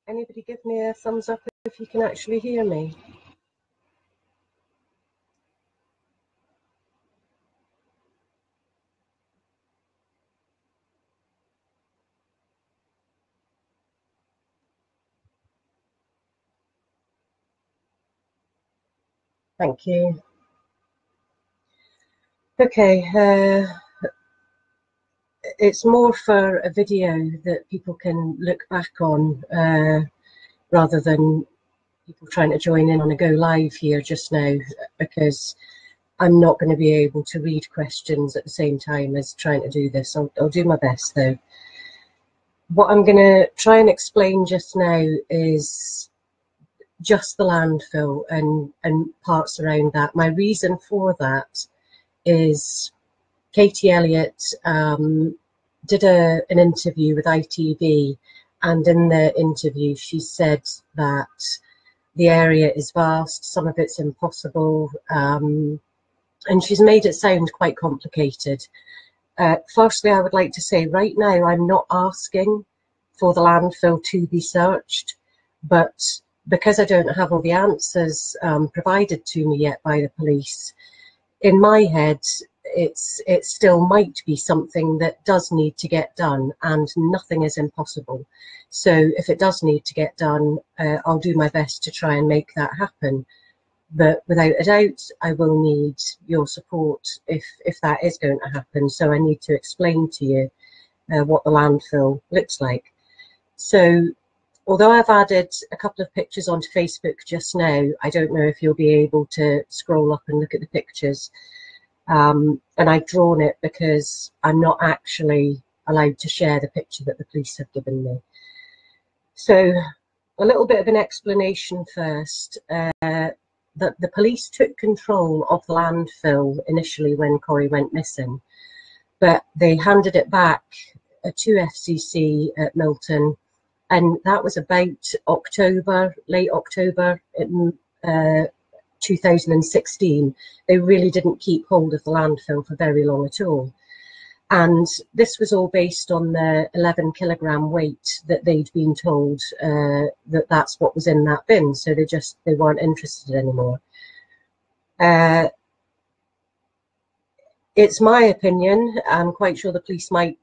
Anybody give me a thumbs up if you can actually hear me? Thank you. Okay, it's more for a video that people can look back on rather than people trying to join in on a go live here just now, because I'm not going to be able to read questions at the same time as trying to do this. I'll do my best though. What I'm going to try and explain just now is just the landfill and parts around that. My reason for that is Katie Elliott did an interview with ITV, and in the interview she said that the area is vast, some of it's impossible, and she's made it sound quite complicated. Firstly, I would like to say right now I'm not asking for the landfill to be searched, but because I don't have all the answers provided to me yet by the police, in my head it still might be something that does need to get done, and nothing is impossible. So if it does need to get done, I'll do my best to try and make that happen. But without a doubt, I will need your support if that is going to happen. So I need to explain to you what the landfill looks like. So although I've added a couple of pictures onto Facebook just now, I don't know if you'll be able to scroll up and look at the pictures. And I've drawn it because I'm not actually allowed to share the picture that the police have given me. So a little bit of an explanation first. That the police took control of the landfill initially when Corrie went missing, but they handed it back to FCC at Milton, and that was about October, late October in 2016. They really didn't keep hold of the landfill for very long at all. And this was all based on the 11 kilogram weight that they'd been told that's what was in that bin. So they weren't interested anymore. It's my opinion. I'm quite sure the police might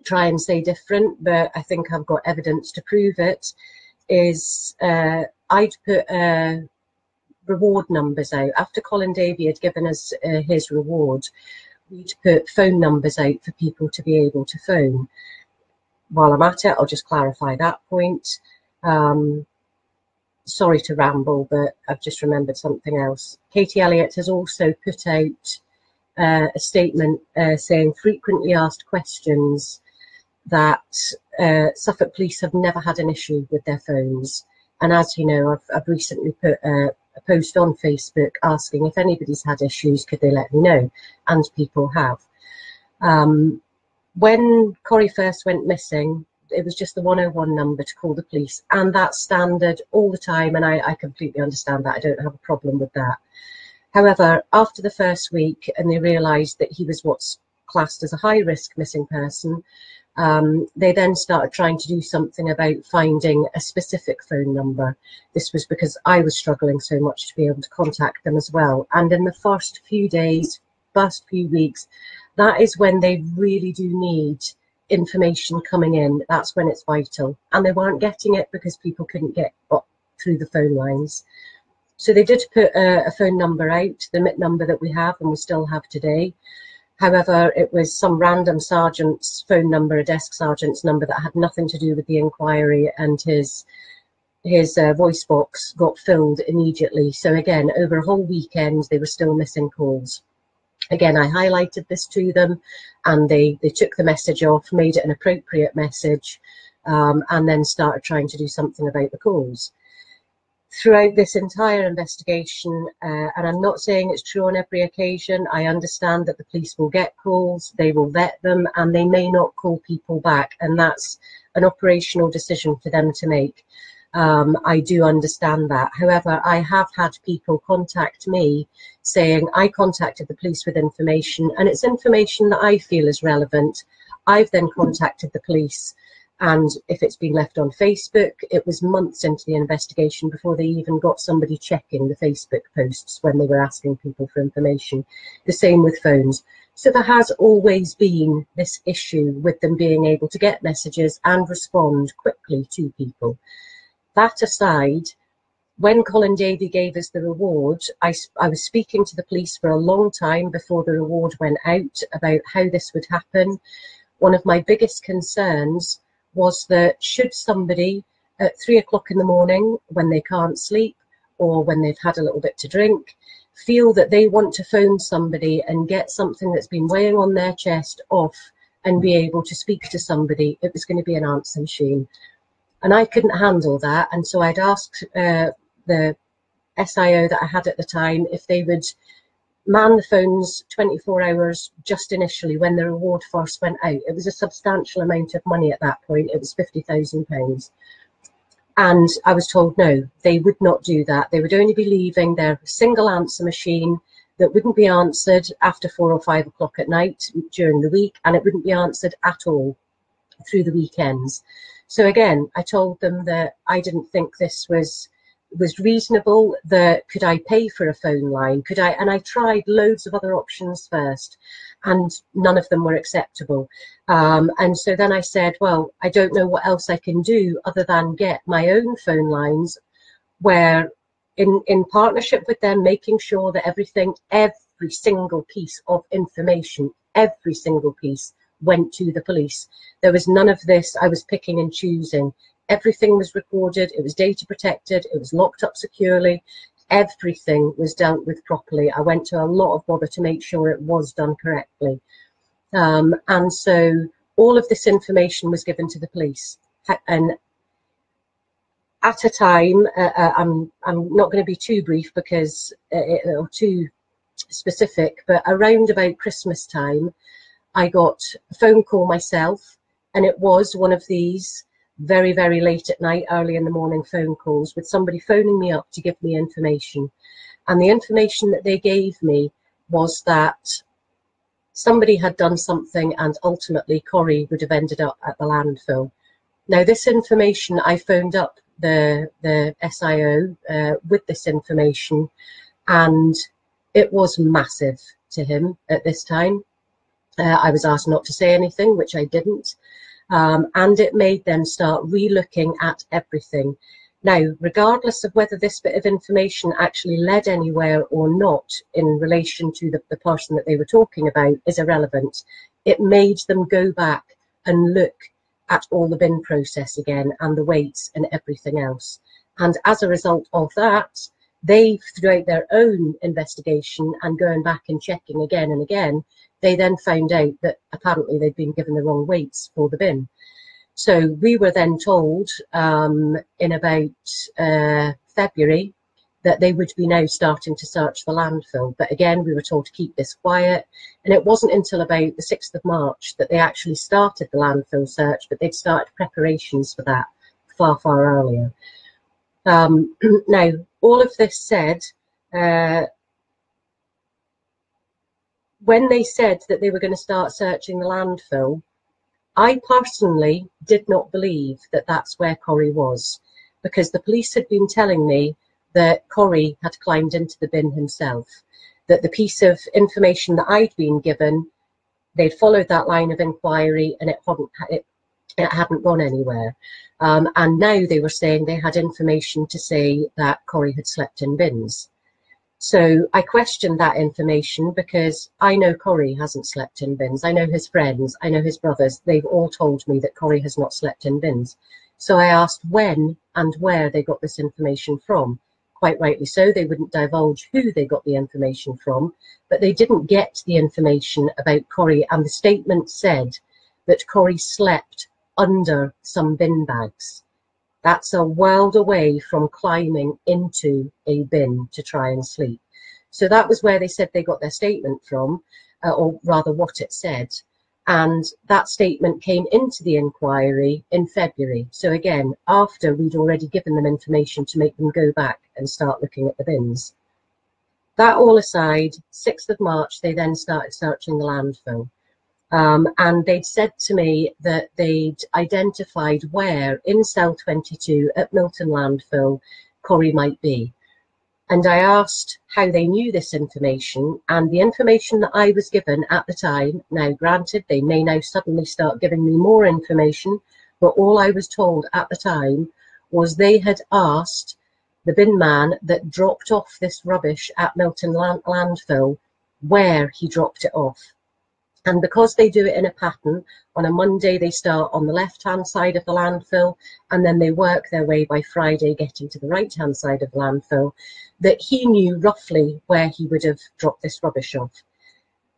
try and say different, but I think I've got evidence to prove it. I'd put reward numbers out. After Colin Davey had given us his reward, we'd put phone numbers out for people to be able to phone. While I'm at it, I'll just clarify that point. Sorry to ramble, but I've just remembered something else. Katie Elliott has also put out a statement saying frequently asked questions, that Suffolk Police have never had an issue with their phones. And as you know, I've recently put a post on Facebook asking if anybody's had issues, could they let me know? And people have. When Corrie first went missing, it was just the 101 number to call the police, and that's standard all the time, and I completely understand that. I don't have a problem with that. However, after the first week, and they realised that he was what's classed as a high-risk missing person, they then started trying to do something about finding a specific phone number. This was because I was struggling so much to be able to contact them as well. And in the first few days, first few weeks, that is when they really do need information coming in. That's when it's vital. And they weren't getting it because people couldn't get up through the phone lines. So they did put a phone number out, the MIT number that we have and we still have today. However, it was some random sergeant's phone number, a desk sergeant's number that had nothing to do with the inquiry, and his voice box got filled immediately. So again, over a whole weekend, they were still missing calls. Again, I highlighted this to them, and they took the message off, made it an appropriate message, and then started trying to do something about the calls. Throughout this entire investigation, and I'm not saying it's true on every occasion, I understand that the police will get calls, they will vet them, and they may not call people back, and that's an operational decision for them to make. I do understand that. However, I have had people contact me saying, I contacted the police with information, and it's information that I feel is relevant. I've then contacted the police, And if it's been left on Facebook, it was months into the investigation before they even got somebody checking the Facebook posts when they were asking people for information. The same with phones. So there has always been this issue with them being able to get messages and respond quickly to people. That aside, when Colin Davey gave us the reward, I was speaking to the police for a long time before the reward went out about how this would happen. One of my biggest concerns was that should somebody at 3 o'clock in the morning, when they can't sleep or when they've had a little bit to drink, feel that they want to phone somebody and get something that's been weighing on their chest off and be able to speak to somebody, it was going to be an answer machine. And I couldn't handle that. And so I'd asked the SIO that I had at the time if they would man the phones 24 hours just initially when the reward first went out. It was a substantial amount of money at that point. It was £50,000. And I was told no, they would not do that. They would only be leaving their single answer machine that wouldn't be answered after 4 or 5 o'clock at night during the week, and it wouldn't be answered at all through the weekends. So again, I told them that I didn't think this was reasonable. That could I pay for a phone line? Could I? And I tried loads of other options first, and none of them were acceptable. And so then I said, well, I don't know what else I can do other than get my own phone lines, where in partnership with them, making sure that every single piece of information, every single piece went to the police. There was none of this I was picking and choosing. Everything was recorded, it was data protected, it was locked up securely, everything was dealt with properly. I went to a lot of bother to make sure it was done correctly. And so all of this information was given to the police. And at a time, I'm not going to be too brief because or too specific, but around about Christmas time, I got a phone call myself, and it was one of these very, very late at night, early in the morning phone calls with somebody phoning me up to give me information. And the information that they gave me was that somebody had done something and ultimately Corrie would have ended up at the landfill. Now, this information, I phoned up the SIO with this information, and it was massive to him at this time. I was asked not to say anything, which I didn't. And it made them start re-looking at everything. Now, regardless of whether this bit of information actually led anywhere or not in relation to the person that they were talking about is irrelevant. It made them go back and look at all the bin process again and the weights and everything else. And as a result of that, they, throughout their own investigation and going back and checking again and again, they then found out that apparently they'd been given the wrong weights for the bin. So we were then told in about February that they would be now starting to search the landfill. But again, we were told to keep this quiet. And it wasn't until about the 6th of March that they actually started the landfill search, but they'd started preparations for that far, far earlier. Now, all of this said, when they said that they were going to start searching the landfill, I personally did not believe that that's where Corrie was, because the police had been telling me that Corrie had climbed into the bin himself, that the piece of information that I'd been given, they'd followed that line of inquiry and it hadn't gone anywhere. And now they were saying they had information to say that Corrie had slept in bins. So I questioned that information because I know Corrie hasn't slept in bins. I know his friends, I know his brothers. They've all told me that Corrie has not slept in bins. So I asked when and where they got this information from. Quite rightly so, they wouldn't divulge who they got the information from, but they didn't get the information about Corrie, and the statement said that Corrie slept under some bin bags. That's a world away from climbing into a bin to try and sleep. So that was where they said they got their statement from, or rather what it said. And that statement came into the inquiry in February. So again, after we'd already given them information to make them go back and start looking at the bins. That all aside, 6th of March, they then started searching the landfill. And they'd said to me that they'd identified where in cell 22 at Milton Landfill Corrie might be. And I asked how they knew this information, and the information that I was given at the time, now granted, they may now suddenly start giving me more information, but all I was told at the time was they had asked the bin man that dropped off this rubbish at Milton Landfill where he dropped it off. And because they do it in a pattern, on a Monday they start on the left-hand side of the landfill, and then they work their way by Friday getting to the right-hand side of the landfill, that he knew roughly where he would have dropped this rubbish off.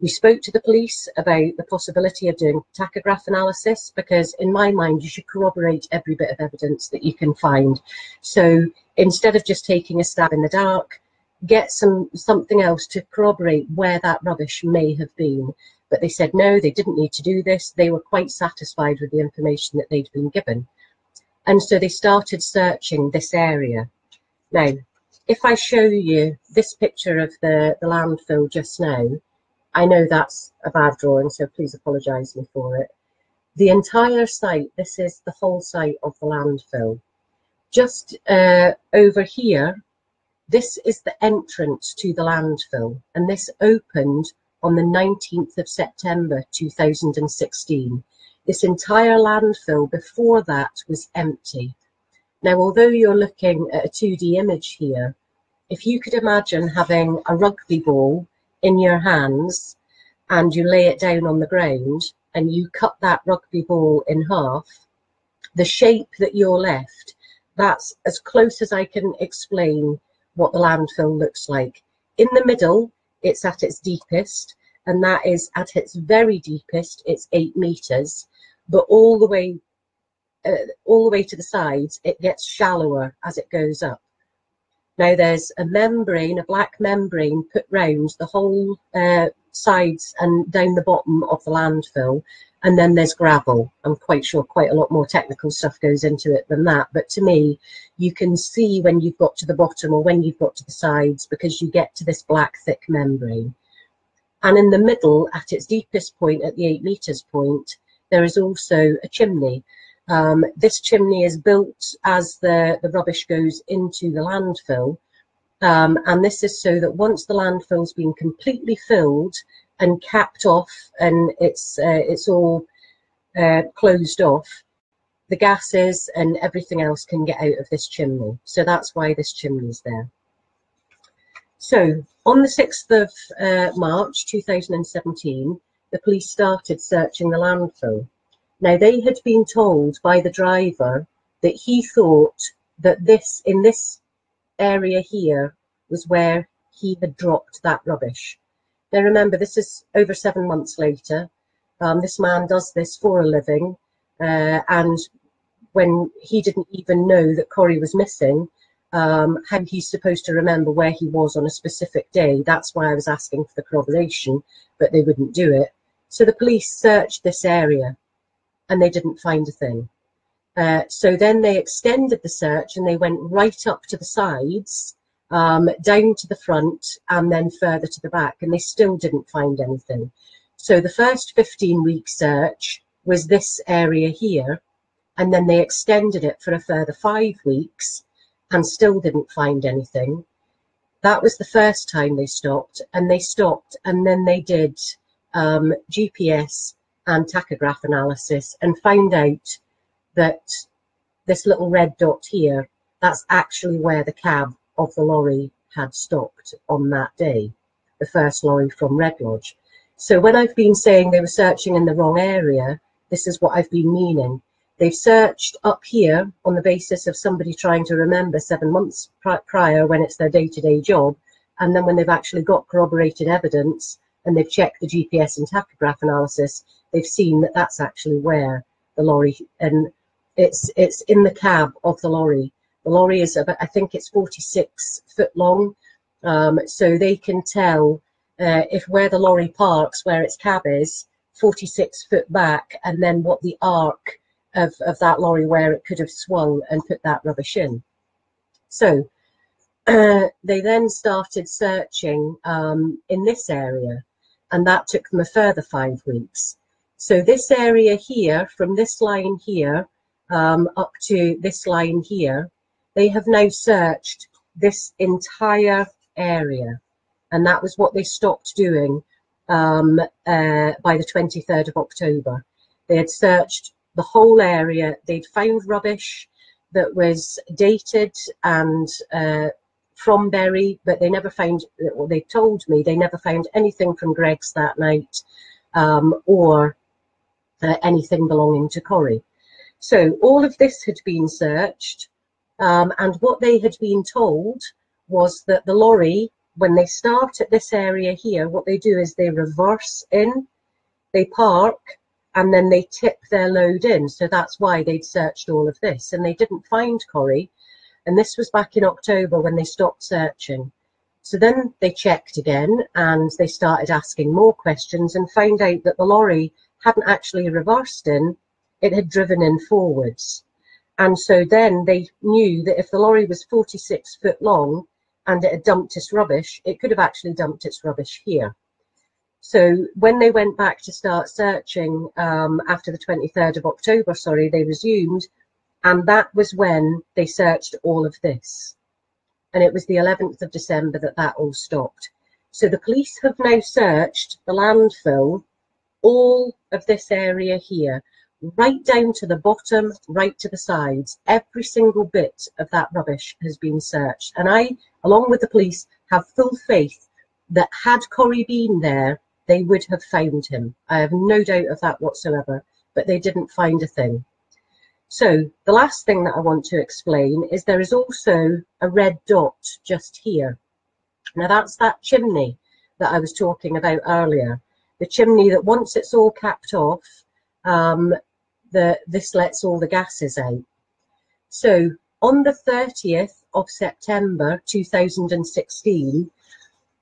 We spoke to the police about the possibility of doing tachograph analysis, because in my mind you should corroborate every bit of evidence that you can find. So instead of just taking a stab in the dark, get something else to corroborate where that rubbish may have been. But they said no, they didn't need to do this. They were quite satisfied with the information that they'd been given. And so they started searching this area. Now, if I show you this picture of the landfill just now, I know that's a bad drawing, so please apologise me for it. The entire site, this is the whole site of the landfill. Just over here, this is the entrance to the landfill, and this opened on the 19th of September 2016. This entire landfill before that was empty. Now, although you're looking at a 2D image here, if you could imagine having a rugby ball in your hands and you lay it down on the ground and you cut that rugby ball in half, the shape that you're left, that's as close as I can explain what the landfill looks like. In the middle, it's at its deepest, and that is at its very deepest, it's 8 meters, but all the way to the sides, it gets shallower as it goes up. Now there's a membrane, a black membrane put round the whole sides and down the bottom of the landfill, and then there's gravel. I'm quite sure quite a lot more technical stuff goes into it than that, but to me, you can see when you've got to the bottom or when you've got to the sides, because you get to this black thick membrane. And in the middle, at its deepest point, at the 8 meters point, there is also a chimney. This chimney is built as the rubbish goes into the landfill, and this is so that once the landfill's been completely filled and capped off and it's all closed off, the gases and everything else can get out of this chimney. So that's why this chimney is there. So on the 6th of March 2017, the police started searching the landfill. Now, they had been told by the driver that he thought that in this area here was where he had dropped that rubbish. Now, remember, this is over 7 months later. This man does this for a living, and when he didn't even know that Corrie was missing, how he's supposed to remember where he was on a specific day? That's why I was asking for the corroboration, but they wouldn't do it. So the police searched this area, and they didn't find a thing. So then they extended the search and they went right up to the sides, down to the front, and then further to the back, and they still didn't find anything. So the first 15-week search was this area here, and then they extended it for a further 5 weeks and still didn't find anything. That was the first time they stopped, and then they did GPS and tachograph analysis and found out that this little red dot here, that's actually where the cab of the lorry had stopped on that day, the first lorry from Red Lodge. So when I've been saying they were searching in the wrong area, this is what I've been meaning. They've searched up here on the basis of somebody trying to remember 7 months prior when it's their day-to-day job, and then when they've actually got corroborated evidence and they've checked the GPS and tachograph analysis, they've seen that that's actually where the lorry, and it's in the cab of the lorry. The lorry is about, I think it's 46 foot long, so they can tell if where the lorry parks, where its cab is, 46 foot back, and then what the arc of that lorry where it could have swung and put that rubbish in. So they then started searching in this area, and that took them a further 5 weeks. So this area here, from this line here up to this line here, they have now searched this entire area. And that was what they stopped doing by the 23rd of October. They had searched the whole area. They'd found rubbish that was dated and from Bury, but they never found, well, they told me they never found anything from Greg's that night or anything belonging to Corrie. So all of this had been searched, and what they had been told was that the lorry, when they start at this area here, what they do is they reverse in, they park, and then they tip their load in. So that's why they'd searched all of this, and they didn't find Corrie. And this was back in October when they stopped searching. So then they checked again, and they started asking more questions and found out that the lorry hadn't actually reversed in, it had driven in forwards. And so then they knew that if the lorry was 46 foot long and it had dumped its rubbish, it could have actually dumped its rubbish here. So when they went back to start searching after the 23rd of October, they resumed, and that was when they searched all of this. And it was the 11th of December that that all stopped. So the police have now searched the landfill, all of this area here, right down to the bottom, right to the sides. Every single bit of that rubbish has been searched. And I, along with the police, have full faith that had Corrie been there, they would have found him. I have no doubt of that whatsoever, but they didn't find a thing. So the last thing that I want to explain is there is also a red dot just here. Now that's that chimney that I was talking about earlier. The chimney that once it's all capped off, this lets all the gases out. So on the 30th of September 2016,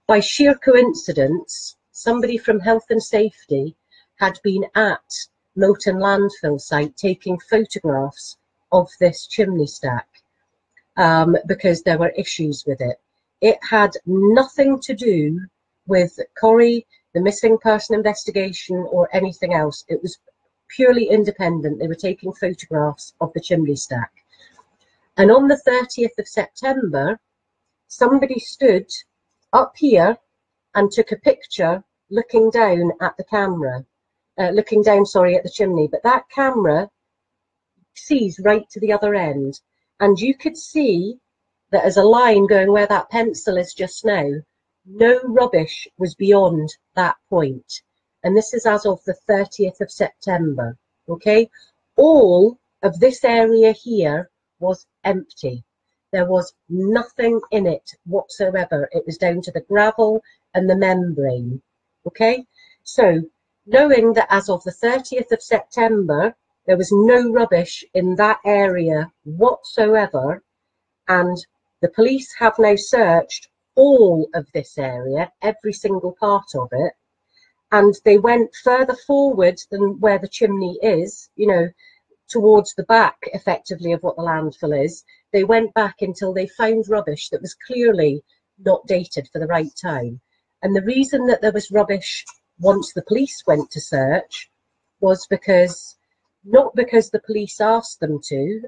by sheer coincidence, somebody from Health and Safety had been at Milton landfill site taking photographs of this chimney stack because there were issues with it. It had nothing to do with Corrie, the missing person investigation, or anything else. It was purely independent. They were taking photographs of the chimney stack. And on the 30th of September, somebody stood up here and took a picture looking down at the camera, at the chimney. But that camera sees right to the other end. And you could see that as a line going where that pencil is just now, no rubbish was beyond that point. And this is as of the 30th of September, okay? All of this area here was empty. There was nothing in it whatsoever. It was down to the gravel and the membrane, okay? So knowing that as of the 30th of September, there was no rubbish in that area whatsoever, and the police have now searched all of this area, every single part of it, and they went further forward than where the chimney is, you know, towards the back, effectively, of what the landfill is. They went back until they found rubbish that was clearly not dated for the right time. And the reason that there was rubbish once the police went to search was because, not because the police asked them to,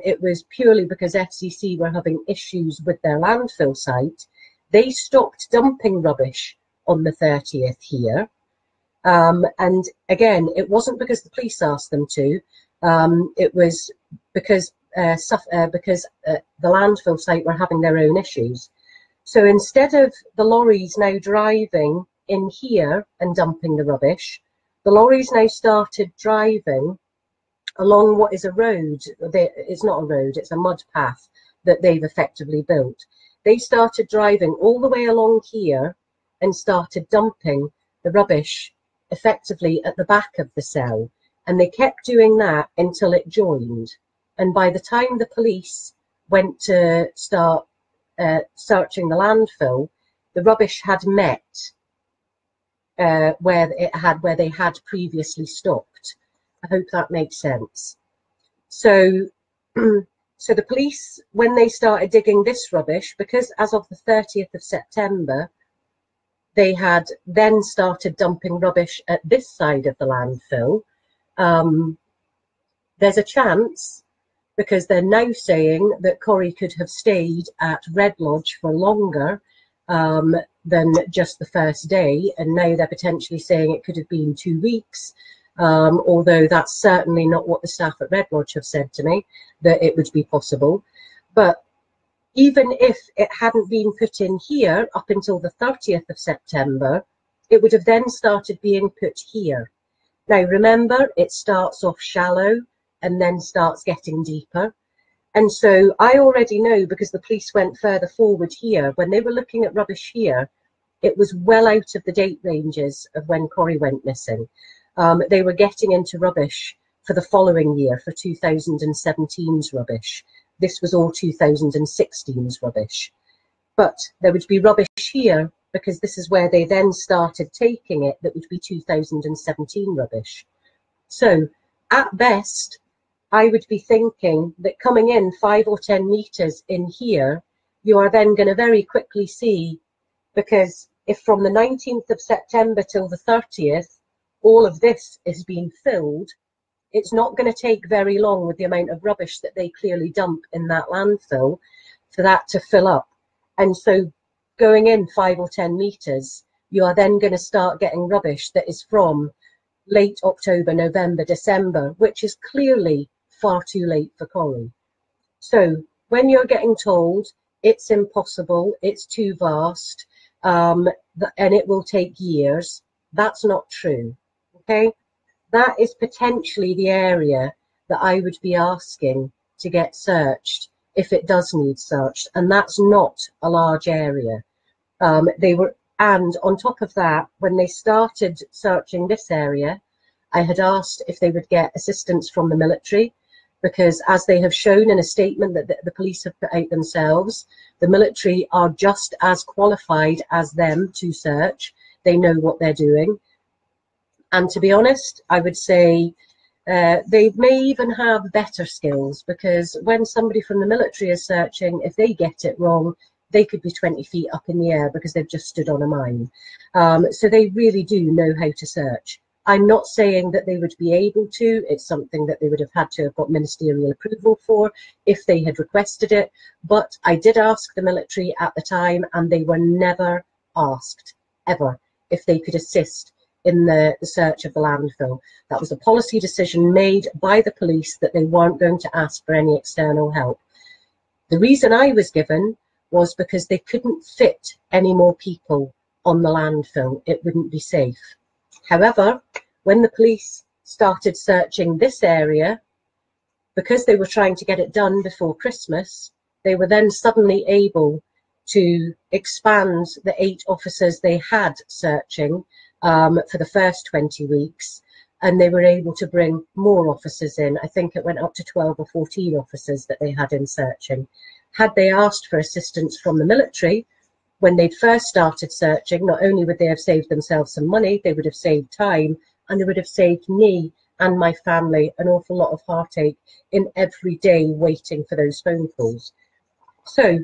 it was purely because FCC were having issues with their landfill site. They stopped dumping rubbish on the 30th here. And again, it wasn't because the police asked them to, it was because the landfill site were having their own issues. So instead of the lorries now driving in here and dumping the rubbish, the lorries now started driving along what is a road. It's not a road, it's a mud path that they've effectively built. They started driving all the way along here and started dumping the rubbish effectively at the back of the cell. And they kept doing that until it joined. And by the time the police went to start searching the landfill, the rubbish had met where they had previously stopped. I hope that makes sense. So, so the police, when they started digging this rubbish, because as of the 30th of September, they had then started dumping rubbish at this side of the landfill. There's a chance, because they're now saying that Corrie could have stayed at Red Lodge for longer than just the first day, and now they're potentially saying it could have been 2 weeks, although that's certainly not what the staff at Red Lodge have said to me, that it would be possible. But even if it hadn't been put in here up until the 30th of September, it would have then started being put here. Now remember, it starts off shallow and then starts getting deeper. And so I already know, because the police went further forward here, when they were looking at rubbish here, it was well out of the date ranges of when Corrie went missing. They were getting into rubbish for the following year, for 2017's rubbish. This was all 2016's rubbish. But there would be rubbish here, because this is where they then started taking it, that would be 2017 rubbish. So at best, I would be thinking that coming in 5 or 10 metres in here, you are then going to very quickly see, because if from the 19th of September till the 30th, all of this is being filled, it's not going to take very long with the amount of rubbish that they clearly dump in that landfill for that to fill up. And so going in 5 or 10 metres, you are then going to start getting rubbish that is from late October, November, December, which is clearly far too late for Corrie. So when you're getting told it's impossible, it's too vast, and it will take years, that's not true, okay? That is potentially the area that I would be asking to get searched if it does need searched, and that's not a large area. And on top of that, when they started searching this area, I had asked if they would get assistance from the military, because as they have shown in a statement that the police have put out themselves, the military are just as qualified as them to search. They know what they're doing. And to be honest, I would say they may even have better skills, because when somebody from the military is searching, if they get it wrong, they could be 20 feet up in the air because they've just stood on a mine. So they really do know how to search. I'm not saying that they would be able to. It's something that they would have had to have got ministerial approval for if they had requested it. But I did ask the military at the time, and they were never asked, ever, if they could assist in the search of the landfill. That was a policy decision made by the police that they weren't going to ask for any external help. The reason I was given was because they couldn't fit any more people on the landfill. It wouldn't be safe. However, when the police started searching this area, because they were trying to get it done before Christmas, they were then suddenly able to expand the 8 officers they had searching for the first 20 weeks, and they were able to bring more officers in. I think it went up to 12 or 14 officers that they had in searching. Had they asked for assistance from the military, when they'd first started searching, not only would they have saved themselves some money, they would have saved time, and they would have saved me and my family an awful lot of heartache in every day waiting for those phone calls. So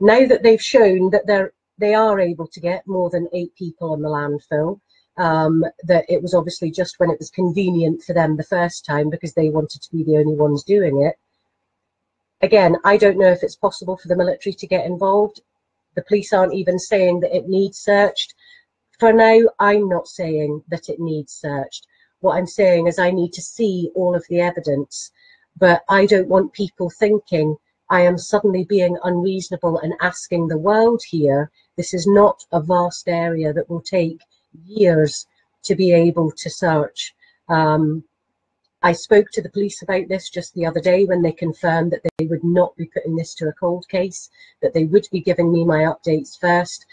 now that they've shown that they are able to get more than 8 people on the landfill, that it was obviously just when it was convenient for them the first time because they wanted to be the only ones doing it. Again, I don't know if it's possible for the military to get involved. The police aren't even saying that it needs searched. For now, I'm not saying that it needs searched. What I'm saying is I need to see all of the evidence, but I don't want people thinking I am suddenly being unreasonable and asking the world here. This is not a vast area that will take years to be able to search. I spoke to the police about this just the other day when they confirmed that they would not be putting this to a cold case, that they would be giving me my updates first.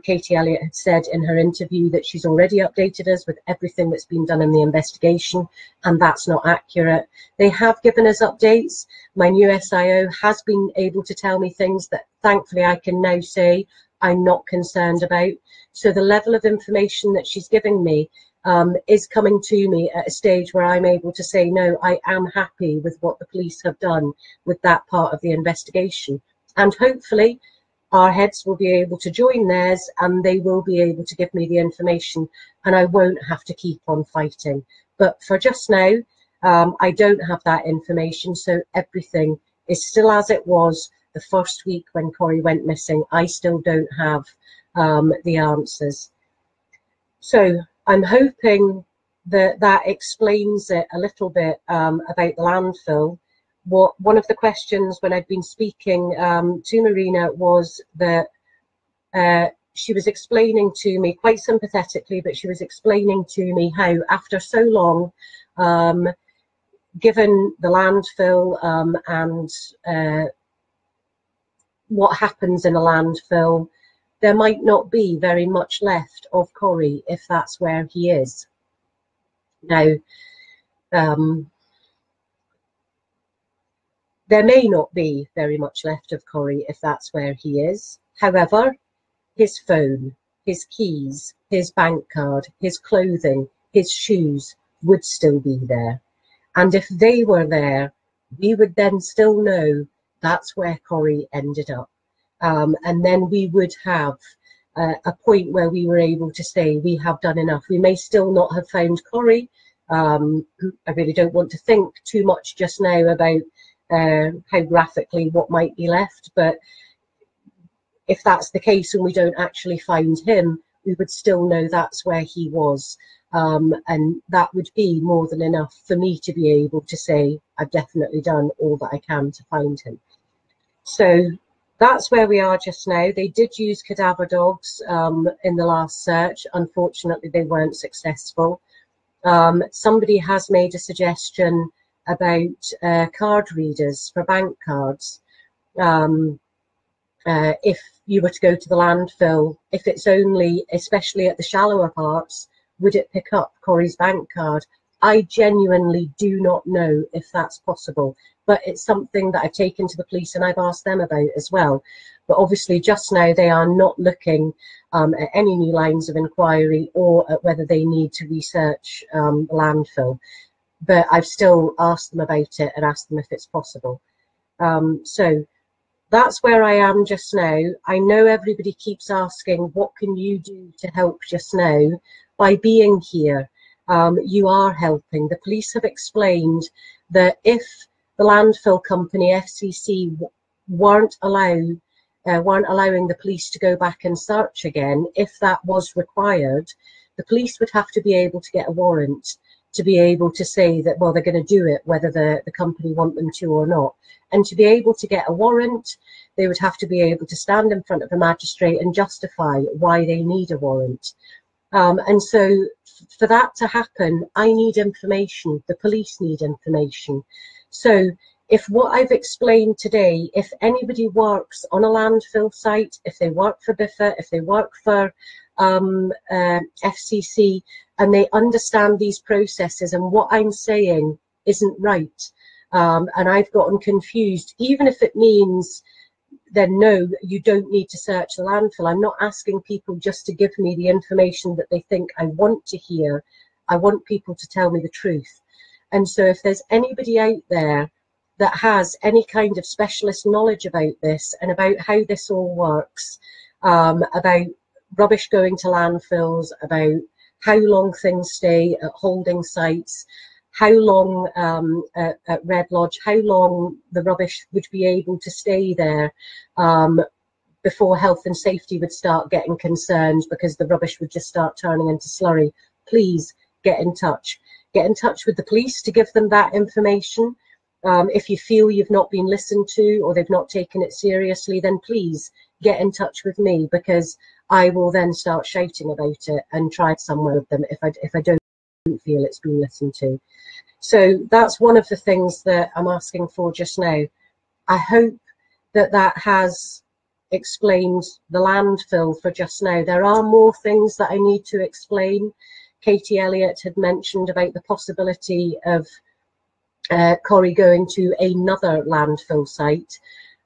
Katie Elliott had said in her interview that she's already updated us with everything that's been done in the investigation, and that's not accurate. They have given us updates. My new SIO has been able to tell me things that thankfully I can now say I'm not concerned about. So the level of information that she's giving me is coming to me at a stage where I'm able to say, no, I am happy with what the police have done with that part of the investigation. And hopefully our heads will be able to join theirs, and they will be able to give me the information, and I won't have to keep on fighting. But for just now, I don't have that information, so everything is still as it was the first week when Corrie went missing. I still don't have the answers. So I'm hoping that that explains it a little bit about the landfill. One of the questions when I'd been speaking to Marina was that she was explaining to me, quite sympathetically, but she was explaining to me how after so long, given the landfill and what happens in a landfill, there might not be very much left of Corrie if that's where he is. Now, there may not be very much left of Corrie if that's where he is. However, his phone, his keys, his bank card, his clothing, his shoes would still be there. And if they were there, we would then still know that's where Corrie ended up. And then we would have a point where we were able to say we have done enough. We may still not have found Corrie. I really don't want to think too much just now about how graphically what might be left, but if that's the case and we don't actually find him, we would still know that's where he was. And that would be more than enough for me to be able to say I've definitely done all that I can to find him. So that's where we are just now. They did use cadaver dogs in the last search. Unfortunately, they weren't successful. Somebody has made a suggestion about card readers for bank cards. If you were to go to the landfill, if it's only, especially at the shallower parts, would it pick up Corrie's bank card? I genuinely do not know if that's possible, but it's something that I've taken to the police and I've asked them about as well. But obviously just now they are not looking at any new lines of inquiry or at whether they need to research the landfill. But I've still asked them about it and asked them if it's possible. So that's where I am just now. I know everybody keeps asking, what can you do to help just now? By being here, you are helping. The police have explained that if the landfill company, FCC, weren't allowing the police to go back and search again, if that was required, the police would have to be able to get a warrant to be able to say that, well, they're going to do it, whether the company want them to or not. And to be able to get a warrant, they would have to be able to stand in front of a magistrate and justify why they need a warrant. And so for that to happen, I need information. The police need information. So if what I've explained today, if anybody works on a landfill site, if they work for BIFA, if they work for FCC, and they understand these processes and what I'm saying isn't right, and I've gotten confused, even if it means then no, you don't need to search the landfill. I'm not asking people just to give me the information that they think I want to hear. I want people to tell me the truth. And so if there's anybody out there that has any kind of specialist knowledge about this and about how this all works, about rubbish going to landfills, about how long things stay at holding sites, how long at Red Lodge, how long the rubbish would be able to stay there before health and safety would start getting concerned because the rubbish would just start turning into slurry, please get in touch. Get in touch with the police to give them that information. If you feel you've not been listened to or they've not taken it seriously, then please get in touch with me, because I will then start shouting about it and try somewhere with them if I don't feel it's been listened to. So that's one of the things that I'm asking for just now. I hope that that has explained the landfill for just now. There are more things that I need to explain. Katie Elliott had mentioned about the possibility of Corrie going to another landfill site,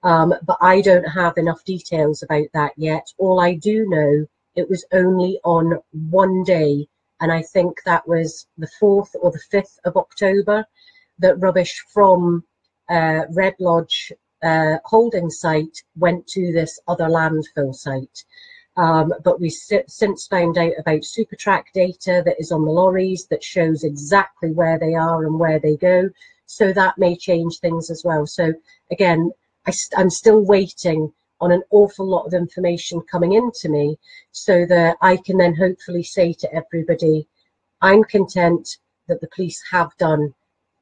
but I don't have enough details about that yet. All I do know, it was only on one day, and I think that was the 4th or the 5th of October, that rubbish from Red Lodge holding site went to this other landfill site. But we since found out about SuperTrack data that is on the lorries that shows exactly where they are and where they go. So that may change things as well. So again, I'm still waiting on an awful lot of information coming into me so that I can then hopefully say to everybody, I'm content that the police have done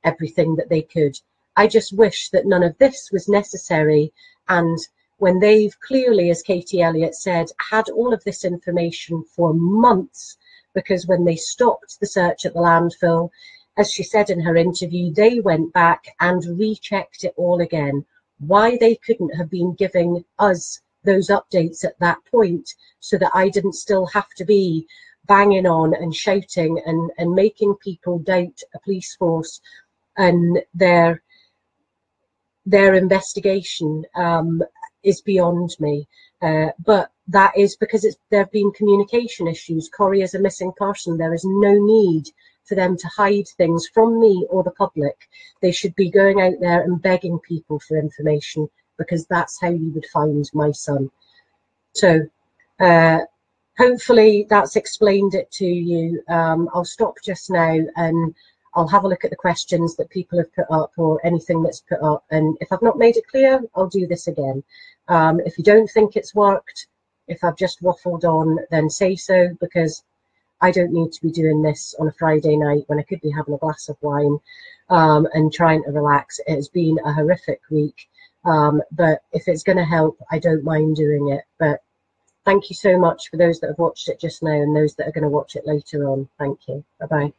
everything that they could. I just wish that none of this was necessary, and when they've clearly, as Katie Elliott said, had all of this information for months, because when they stopped the search at the landfill, as she said in her interview, they went back and rechecked it all again. Why they couldn't have been giving us those updates at that point so that I didn't still have to be banging on and shouting and making people doubt a police force and their investigation is beyond me. But that is because there have been communication issues. Corrie is a missing person. There is no need for them to hide things from me or the public. They should be going out there and begging people for information, because that's how you would find my son. So hopefully that's explained it to you. I'll stop just now and I'll have a look at the questions that people have put up or anything that's put up. And if I've not made it clear, I'll do this again. If you don't think it's worked, if I've just waffled on, then say so, because I don't need to be doing this on a Friday night when I could be having a glass of wine and trying to relax. It has been a horrific week. But if it's going to help, I don't mind doing it. But thank you so much for those that have watched it just now and those that are going to watch it later on. Thank you. Bye-bye.